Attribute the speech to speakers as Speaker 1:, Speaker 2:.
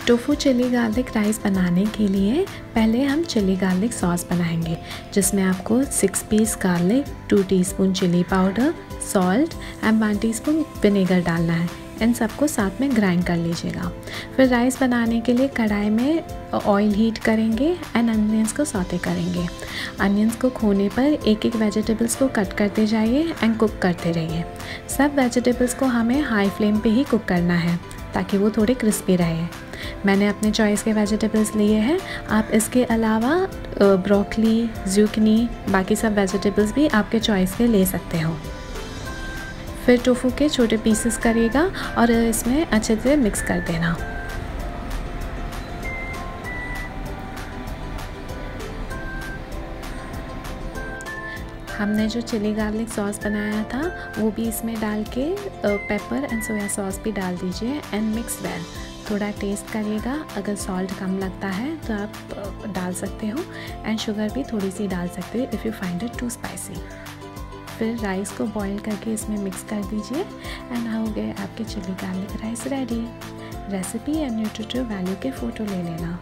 Speaker 1: Tofu chilli garlic rice बनाने के लिए पहले हम चिली गार्लिक सॉस बनाएंगे, जिसमें आपको 6 piece garlic, 2 teaspoon chili powder, salt and 1 teaspoon vinegar डालना है। इन सबको साथ में ग्राइंड कर लीजिएगा। फिर राइस बनाने के लिए कढ़ाई में ऑयल हीट करेंगे एंड अनियंस को सौते करेंगे। अनियंस को खोने पर एक एक वेजिटेबल्स को कट करते जाइए एंड कुक करते रहिए। सब वेजिटेबल्स को हमें हाई फ्लेम पे ही कुक करना है ताकि वो थोड़े क्रिस्पी रहे। मैंने अपने चॉइस के वेजिटेबल्स लिए हैं। आप इसके अलावा ब्रोकली, ज़ुकीनी, बाकी सब वेजिटेबल्स भी आपके चॉइस के ले सकते हो। फिर टोफू के छोटे पीसेस करिएगा और इसमें अच्छे से मिक्स कर देना। हमने जो चिली गार्लिक सॉस बनाया था वो भी इसमें डाल के पेपर एंड सोया सॉस भी डाल दीजिए एंड मिक्स वेल। थोड़ा टेस्ट करिएगा, अगर सॉल्ट कम लगता है तो आप डाल सकते हो एंड शुगर भी थोड़ी सी डाल सकते हो if you find it too spicy. फिर राइस को बॉईल करके इसमें मिक्स कर दीजिए एंड हो गए आपके chili garlic rice ready. Recipe and nutritive value के फ़ोटो ले लेना।